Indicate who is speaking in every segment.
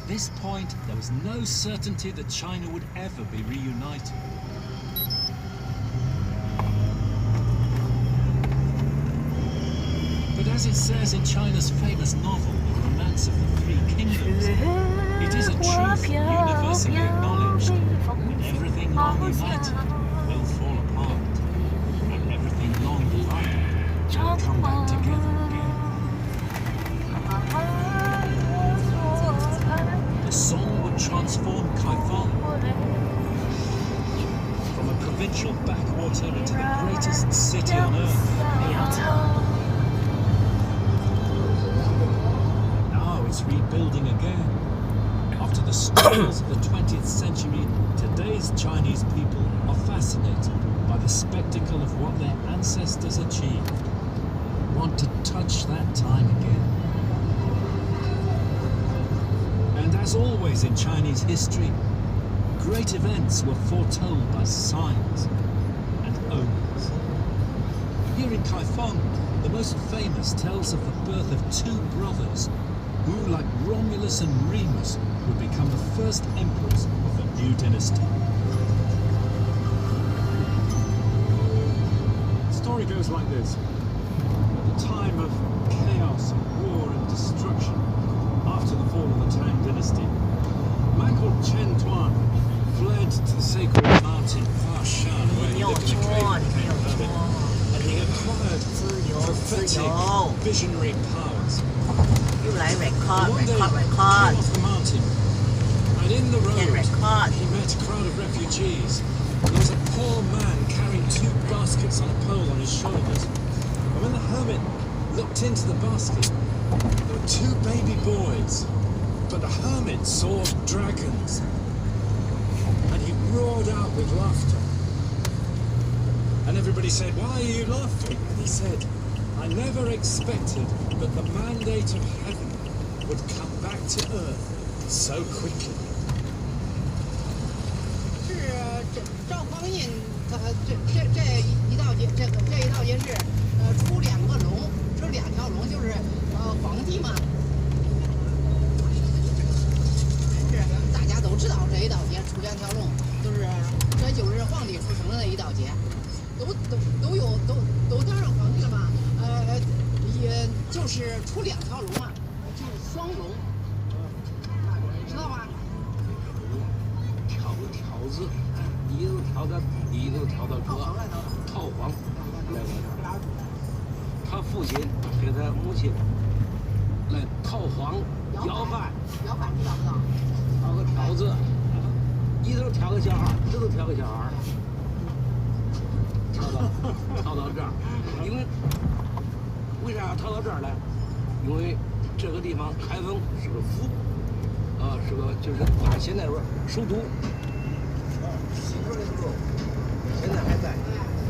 Speaker 1: this point, there was no certainty that China would ever be reunited. But as it says in China's famous novel, The Romance of the Three Kingdoms, it is a truth universally acknowledged that everything long united will fall apart, and everything long divided will come back together again. The song would transform Kaifeng from a provincial backwater into the greatest city on earth. Now it's rebuilding again. After the struggles of the 20th century, today's Chinese people are fascinated by the spectacle of what their ancestors achieved. Want to touch that time again. And as always in Chinese history, great events were foretold by signs and omens. Here in Kaifeng, the most famous tells of the birth of two brothers who, like Romulus and Remus, would become the first emperors of a new dynasty. The story goes like this. At the time of chaos, war and destruction, after the fall of the Tang dynasty, a man called Chen Tuan fled to the sacred mountain Fashan, where he lived in a cave and became a hermit, and he acquired prophetic, visionary powers. One day, he came off the mountain, and in the road, he met a crowd of refugees. There was a poor man carrying two baskets on a pole on his shoulders. And when the hermit looked into the basket, there were two baby boys. But the hermit saw dragons, and he roared out with laughter. And everybody said, "Why are you laughing?" And he said, "I never expected that the mandate of heaven would come back to earth so quickly."
Speaker 2: 是赵匡胤，这一道节，这一道节是出两个龙，这两条龙就是皇帝嘛。是大家都知道这一道节出两条龙，这就是皇帝出生的一道节，都当上皇帝了嘛。也就是出两条龙啊，就是双龙，知道吧？
Speaker 3: 挑个条子，一头挑到底，一头挑到这，套黄来了。他父亲给他母亲来套黄摇饭，
Speaker 2: 知道不知道？
Speaker 3: 挑个条子，一头挑个小孩，一头挑个小孩，挑到这儿，因为。为啥要逃到这儿来？因为这个地方开封是个府，是个就是现在说首都。西屯那个路现在还在，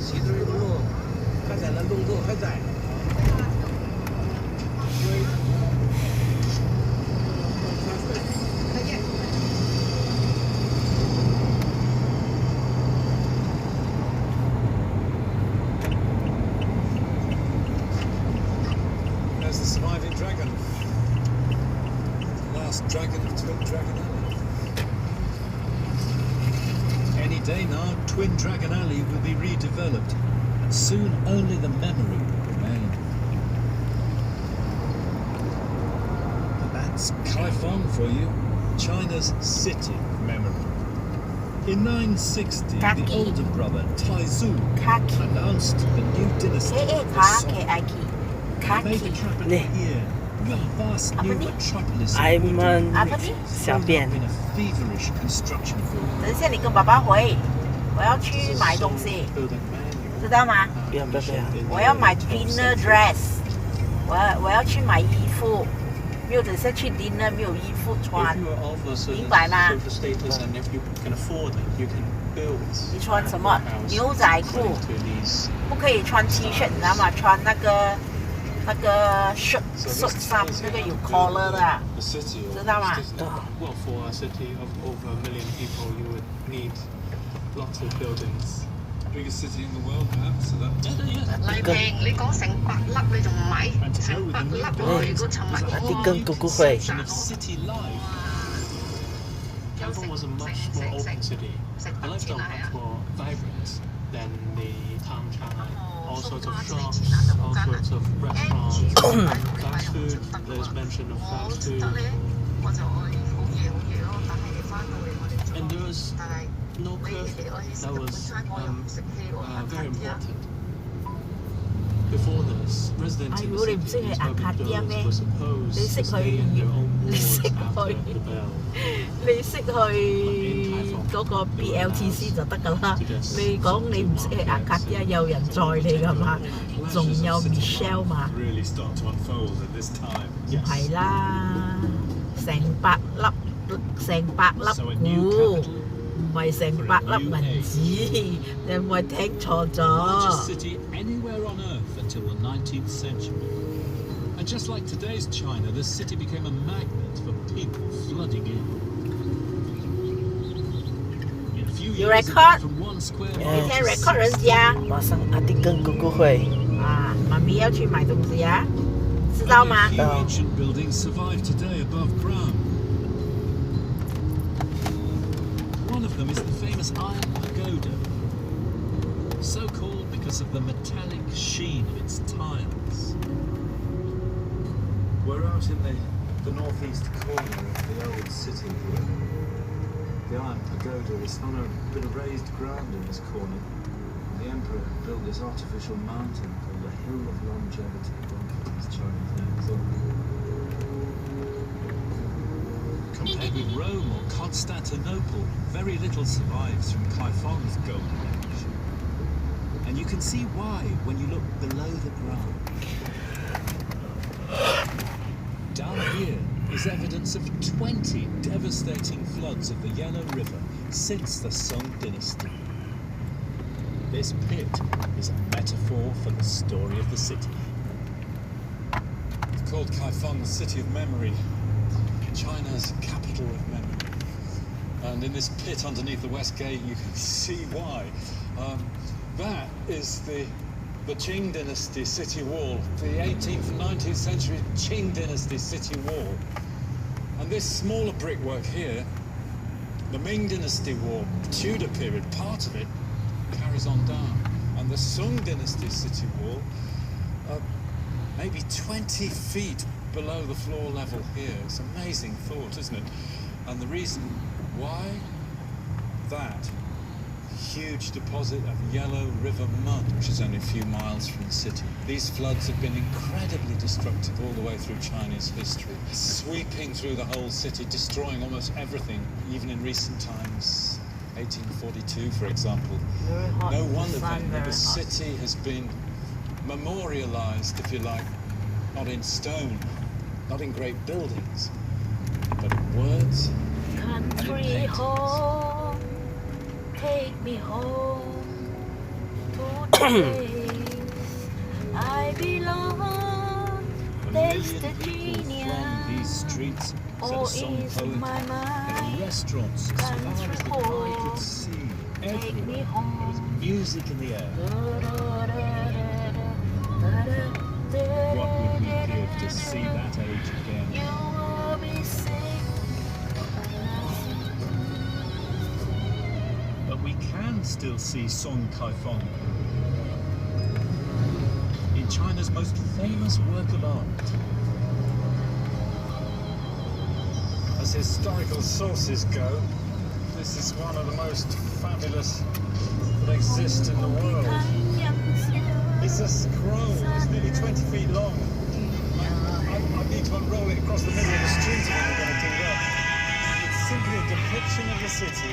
Speaker 3: 西屯那个路还在，那龙头还在。
Speaker 2: 再见。
Speaker 1: There's the surviving dragon. The last dragon of Twin Dragon Alley. Any day now, Twin Dragon Alley will be redeveloped, and soon only the memory will remain. And that's Kaifeng for you, China's city of memory. In 960, the older brother, Taizu, announced the new dynasty of the Song. Made the capital here, the vast new metropolis of wooden bricks built up in a feverish construction form.
Speaker 4: 等一下，你跟爸爸回，我要去买东西，知道吗？
Speaker 3: 不要，
Speaker 4: 我要买 dinner dress，我要去买衣服，没有等下去 dinner 没有衣服穿，明白吗？你穿什么？牛仔裤，不可以穿 T 恤，你知道吗？穿那个 shirt 衫，那个有 collar 的，知道吗？
Speaker 5: Well, for a city of over 1 million people, you would need lots of buildings.
Speaker 1: Biggest city in the world, perhaps. So that.
Speaker 2: 黎平，你講成8粒你仲唔買？成8粒喎！如果尋日
Speaker 3: 啲根姑姑會。
Speaker 1: Of city life.
Speaker 5: Haiphong was a much more open city. The lifestyle was much more vibrant than the town Shanghai. All sorts of shops, all sorts of restaurants, fast food. There's mention of fast food. And there was no curfew. That was very important. Before this, residents in the city's urban buildings were supposed to stay in their own wards after the bell.
Speaker 4: 你識去嗰個 BLTC 就得㗎啦。你講你唔識去阿卡迪亞，有人載你㗎嘛？仲有 Michelle 嘛？唔係啦，成百粒股，唔係成百粒銀紙，你有冇聽錯咗？
Speaker 1: Until the 19th century. And just like today's China, the city became a magnet for people flooding in. In a few
Speaker 4: You
Speaker 1: years,
Speaker 4: record?
Speaker 1: from one square
Speaker 4: 你
Speaker 1: mile
Speaker 4: 聽
Speaker 1: to
Speaker 4: record 人家
Speaker 6: 马上阿弟跟哥哥会。
Speaker 4: 啊，媽咪要去買東西啊，知道嗎？
Speaker 1: Only a few ancient buildings survive today above ground. One of them is the famous Iron Pagoda, so called because of the metallic sheen of its tiles. We're out in the northeast corner of the old city here. The Iron Pagoda is on a bit of raised ground in this corner. The emperor built this artificial mountain called the Hill of Longevity, one of these Chinese names on. Compared with Rome or Constantinople, very little survives from Kaifeng's golden age. And you can see why when you look below the ground. Down here is evidence of 20 devastating floods of the Yellow River since the Song Dynasty. This pit is a metaphor for the story of the city. It's called Kaifeng the City of Memory, China's capital of memory. And in this pit underneath the West Gate you can see why. That is the Qing Dynasty city wall, the 18th and 19th century Qing Dynasty city wall. And this smaller brickwork here, the Ming Dynasty wall, Tudor period, part of it carries on down. And the Song Dynasty city wall, maybe 20 feet below the floor level here. It's an amazing thought, isn't it? And the reason why? That huge deposit of yellow river mud, which is only a few miles from the city. These floods have been incredibly destructive all the way through Chinese history, sweeping through the whole city, destroying almost everything, even in recent times. 1842, for example. No wonder then that the city has been memorialized, if you like, not in stone, not in great buildings, but in words and in paintings.
Speaker 4: Home, take me home to the place I belong.
Speaker 1: A
Speaker 4: There's
Speaker 1: million
Speaker 4: the
Speaker 1: people
Speaker 4: genius.
Speaker 1: throng these streets, said a song
Speaker 4: is
Speaker 1: poet.
Speaker 4: my
Speaker 1: There
Speaker 4: mind.
Speaker 1: are restaurants as far as the eye could see.
Speaker 4: Take me
Speaker 1: Everywhere
Speaker 4: home.
Speaker 1: there was music in the air. What would we give to see that age again?
Speaker 4: You will be safe.
Speaker 1: But we can still see Song Kaifeng in China's most famous work of art. As historical sources go, this is one of the most fabulous that exist in the world. It's a scroll, it's nearly 20 feet long. I need to unroll it across the middle of the street if I'm going to do that. It's simply a depiction of the city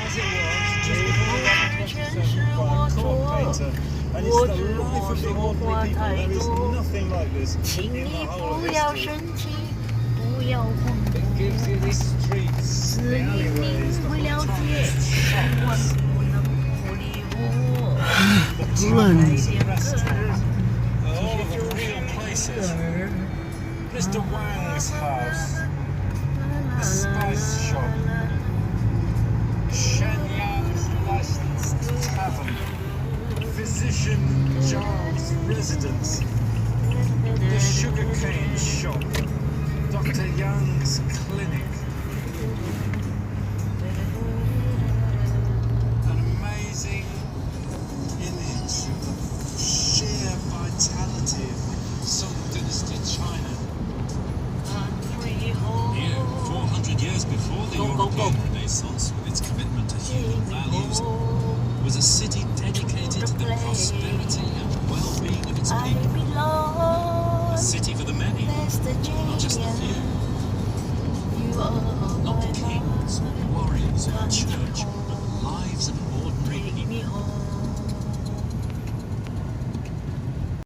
Speaker 1: as it was just before 1927 by a court painter. And it's the life of the ordinary people. There is nothing like this in the whole of history. It gives you the streets, the alleyways, the tiniest shops, the trams and restaurants, all of the real places. Mr. Wang's house, the spice shop, Shen Yan's licensed tavern, Physician Zhang's residence, the sugarcane shop, Dr. Yang's clinic, human values. It was a city dedicated to the prosperity and well-being of its people. A city for the many, not